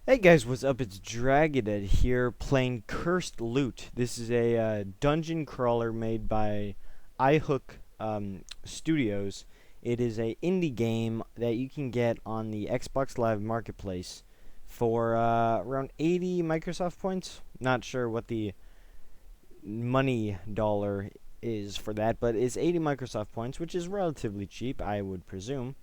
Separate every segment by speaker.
Speaker 1: Hey guys, what's up? It's Dragoned here playing Cursed Loot. This is a dungeon crawler made by iHook Studios. It is a indie game that you can get on the Xbox Live Marketplace for around 80 Microsoft points. Not sure what the money dollar is for that, but it's 80 Microsoft points, which is relatively cheap, I would presume.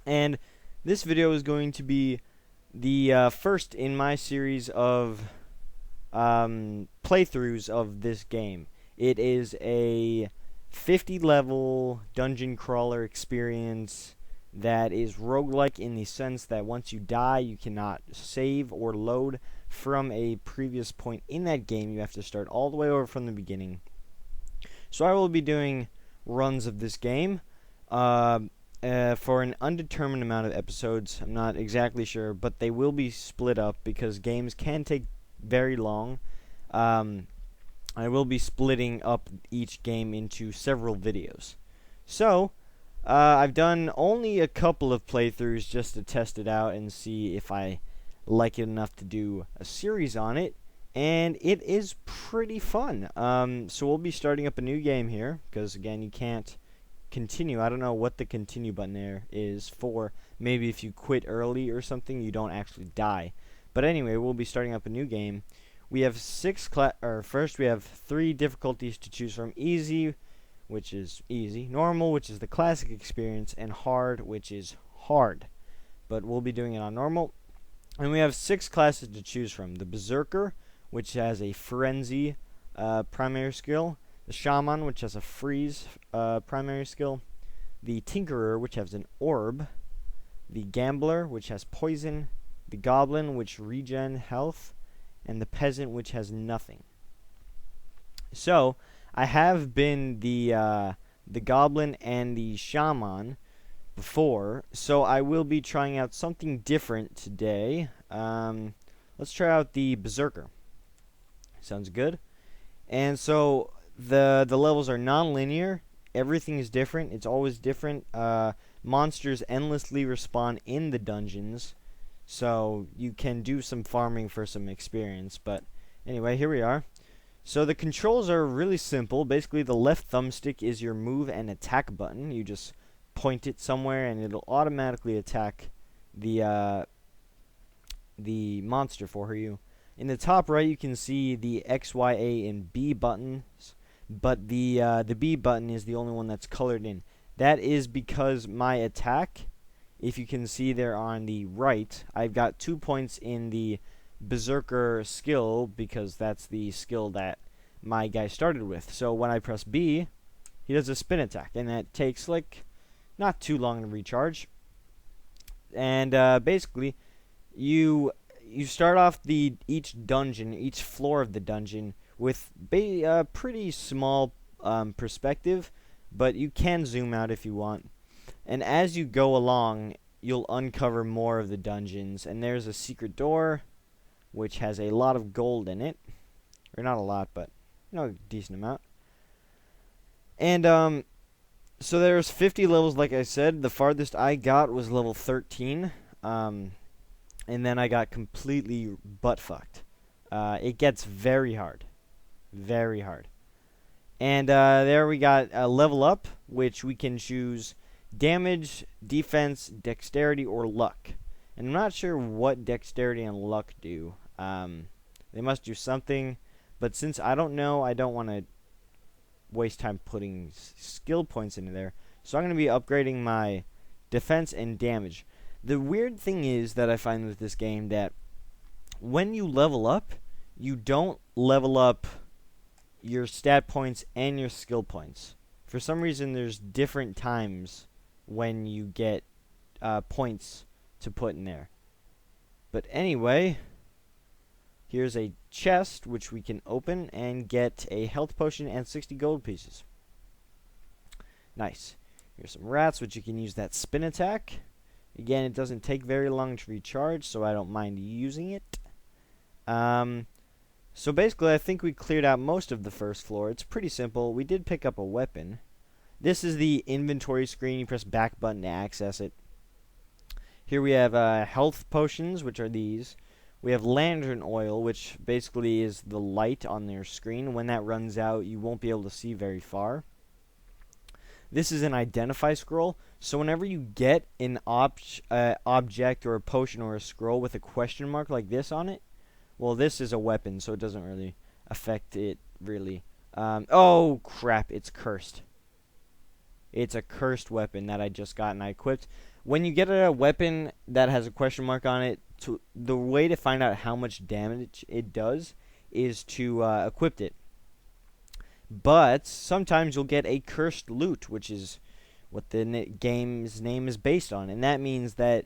Speaker 1: And this video is going to be the first in my series of playthroughs of this game. It is a 50 level dungeon crawler experience that is roguelike in the sense that once you die, you cannot save or load from a previous point in that game. You have to start all the way over from the beginning. So I will be doing runs of this game. For an undetermined amount of episodes. I'm not exactly sure, but they will be split up because games can take very long. I will be splitting up each game into several videos. So, I've done only a couple of playthroughs just to test it out and see if I like it enough to do a series on it. And it is pretty fun. So we'll be starting up a new game here, because again, you can't continue. I don't know what the continue button there is for. Maybe if you quit early or something, you don't actually die. But anyway, we'll be starting up a new game. We have first we have 3 difficulties to choose from: easy, which is easy; normal, which is the classic experience; and hard, which is hard. But we'll be doing it on normal. And we have 6 classes to choose from: the Berserker, which has a frenzy primary skill; the Shaman, which has a freeze primary skill; the Tinkerer, which has an orb; the Gambler, which has poison; the Goblin, which regen health; and the Peasant, which has nothing. So I have been the Goblin and the Shaman before, so I will be trying out something different today. Let's try out the Berserker. Sounds good. And so the levels are non-linear. Everything is different. It's always different. Monsters endlessly respawn in the dungeons, so you can do some farming for some experience. But anyway, here we are. So the controls are really simple. Basically, the left thumbstick is your move and attack button. You just point it somewhere, and it'll automatically attack the monster for you. In the top right, you can see the X, Y, A, and B buttons, but the B button is the only one that's colored in. That is because my attack, if you can see there on the right, I've got 2 points in the Berserker skill because that's the skill that my guy started with. So when I press B, he does a spin attack, and that takes like not too long to recharge. And basically, you start off each floor of the dungeon with a pretty small perspective, but you can zoom out if you want. And as you go along, you'll uncover more of the dungeons. And there's a secret door, which has a lot of gold in it, or not a lot, but a decent amount. And so there's 50 levels, like I said. The farthest I got was level 13. And then I got completely butt-fucked. It gets very hard. Very hard. And there we got a level up, which we can choose damage, defense, dexterity, or luck. And I'm not sure what dexterity and luck do. They must do something. But since I don't know, I don't want to waste time putting skill points into there. So I'm going to be upgrading my defense and damage. The weird thing is that I find with this game that when you level up, you don't level up your stat points and your skill points. For some reason, there's different times when you get points to put in there. But anyway, here's a chest which we can open and get a health potion and 60 gold pieces. Nice. Here's some rats, which you can use that spin attack. Again, it doesn't take very long to recharge, so I don't mind using it. So basically, I think we cleared out most of the first floor. It's pretty simple. We did pick up a weapon. This is the inventory screen. You press back button to access it. Here we have health potions, which are these. We have lantern oil, which basically is the light on their screen. When that runs out, you won't be able to see very far. This is an identify scroll. So whenever you get an object or a potion or a scroll with a question mark like this on it, well, this is a weapon, so it doesn't really affect it, really. Oh, crap, it's cursed. It's a cursed weapon that I just got and I equipped. When you get a weapon that has a question mark on it, the way to find out how much damage it does is to equip it. But sometimes you'll get a cursed loot, which is what the game's name is based on. And that means that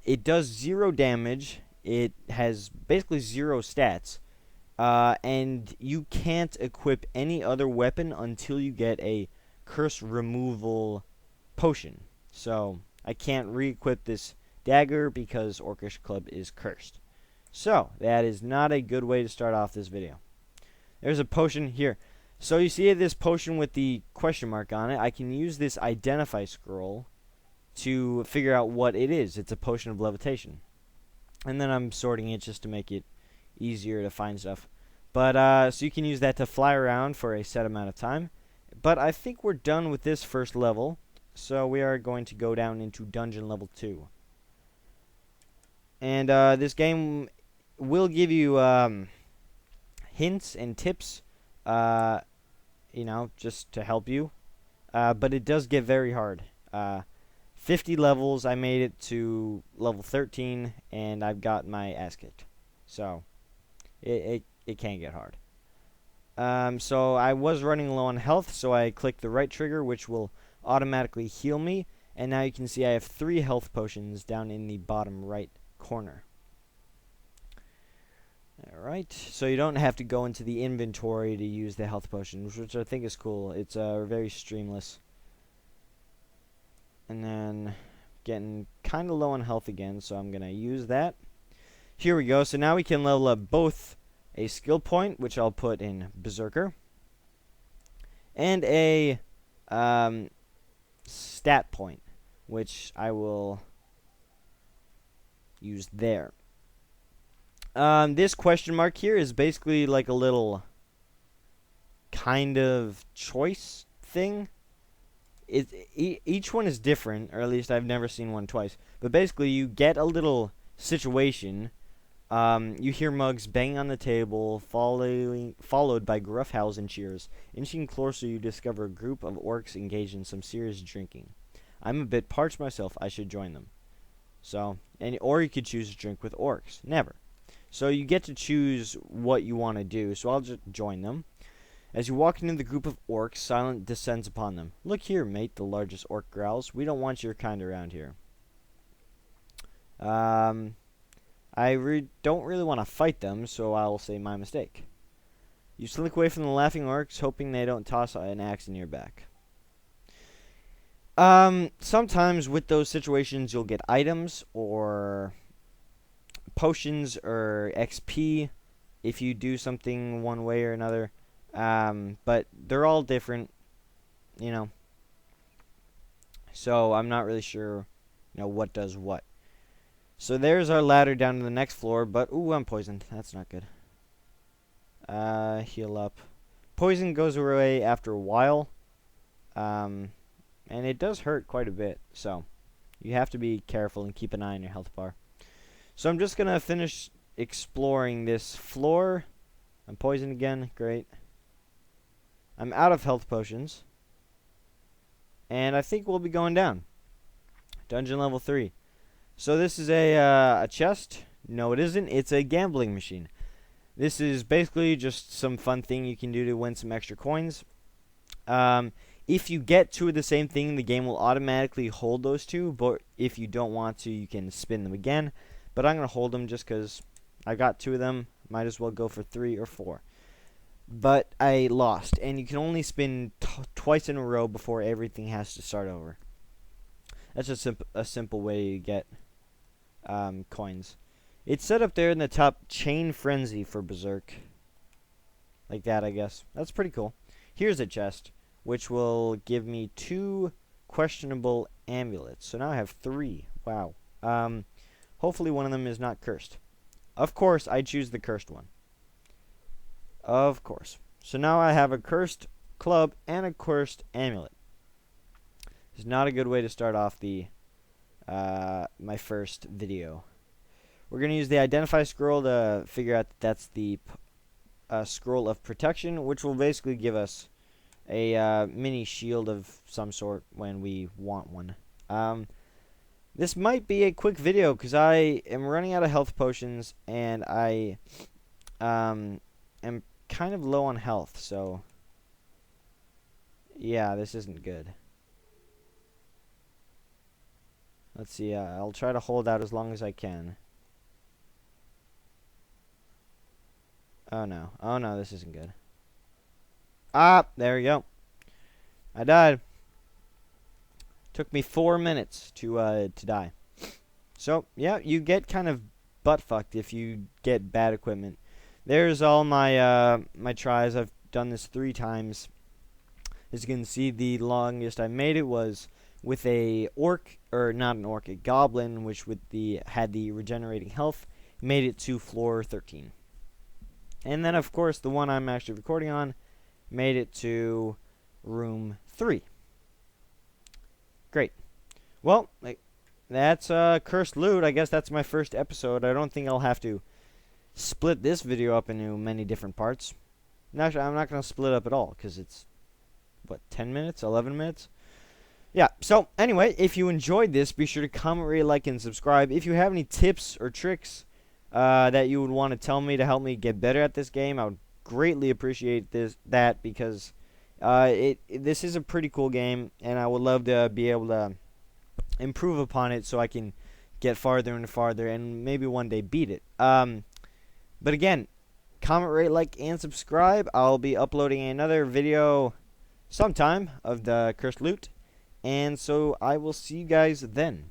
Speaker 1: it does 0 damage. It has basically 0 stats. And you can't equip any other weapon until you get a curse removal potion. So I can't re-equip this dagger because Orcish Club is cursed. So that is not a good way to start off this video. There's a potion here. So you see this potion with the question mark on it. I can use this identify scroll to figure out what it is. It's a potion of levitation. And then I'm sorting it just to make it easier to find stuff. But so you can use that to fly around for a set amount of time. But I think we're done with this first level. So we are going to go down into dungeon level 2. And this game will give you hints and tips, you know, just to help you. But it does get very hard. 50 levels, I made it to level 13, and I've got my ass kicked. So it can get hard. So I was running low on health, so I clicked the right trigger, which will automatically heal me. And now you can see I have 3 health potions down in the bottom right corner. Alright, so you don't have to go into the inventory to use the health potions, which I think is cool. It's very streamless. And then getting kind of low on health again, so I'm going to use that. Here we go. So now we can level up both a skill point, which I'll put in Berserker, and a stat point, which I will use there. This question mark here is basically like a little kind of choice thing. Each one is different, or at least I've never seen one twice. But basically, you get a little situation. You hear Mugs banging on the table, followed by gruff howls and cheers. Inching closer, you discover a group of orcs engaged in some serious drinking. I'm a bit parched myself. I should join them. So, or you could choose to drink with orcs. Never. So you get to choose what you want to do. So I'll just join them. As you walk into the group of orcs, silence descends upon them. Look here, mate, the largest orc growls. We don't want your kind around here. I don't really want to fight them, so I'll say my mistake. You slink away from the laughing orcs, hoping they don't toss an axe in your back. Sometimes with those situations, you'll get items or potions or XP if you do something one way or another. But they're all different, you know. So I'm not really sure, you know, what does what. So there's our ladder down to the next floor, but ooh, I'm poisoned. That's not good. Heal up. Poison goes away after a while. And it does hurt quite a bit, so you have to be careful and keep an eye on your health bar. So I'm just gonna finish exploring this floor. I'm poisoned again. Great. I'm out of health potions. And I think we'll be going down. Dungeon level 3. So this is a chest. No, it isn't. It's a gambling machine. This is basically just some fun thing you can do to win some extra coins. If you get 2 of the same thing, the game will automatically hold those 2. But if you don't want to, you can spin them again. But I'm going to hold them just because I got 2 of them. Might as well go for 3 or 4. But I lost. And you can only spin twice in a row before everything has to start over. That's just a simple way to get coins. It's set up there in the top, Chain Frenzy for Berserk. Like that, I guess. That's pretty cool. Here's a chest, which will give me 2 questionable amulets. So now I have 3. Wow. Hopefully one of them is not cursed. Of course, I choose the cursed one. Of course. So now I have a cursed club and a cursed amulet. It's not a good way to start off the my first video. We're going to use the identify scroll to figure out that that's the scroll of protection, which will basically give us a mini shield of some sort when we want one. This might be a quick video because I am running out of health potions and I am kind of low on health, so yeah, this isn't good. Let's see, I'll try to hold out as long as I can. Oh no, this isn't good. Ah, there we go. I died. Took me 4 minutes to die. So, yeah, you get kind of butt-fucked if you get bad equipment. There's all my my tries. I've done this 3 times. As you can see, the longest I made it was with a orc, or not an orc, a goblin, which had the regenerating health, made it to floor 13. And then, of course, the one I'm actually recording on made it to room 3. Great. Well, that's cursed loot. I guess that's my first episode. I don't think I'll have to split this video up into many different parts. Actually, I'm not going to split it up at all because it's, what, 10 minutes? 11 minutes? Yeah, so anyway, if you enjoyed this, be sure to comment, rate, like, and subscribe. If you have any tips or tricks that you would want to tell me to help me get better at this game, I would greatly appreciate that because this is a pretty cool game, and I would love to be able to improve upon it so I can get farther and farther and maybe one day beat it. But again, comment, rate, like, and subscribe. I'll be uploading another video sometime of the cursed loot, and so I will see you guys then.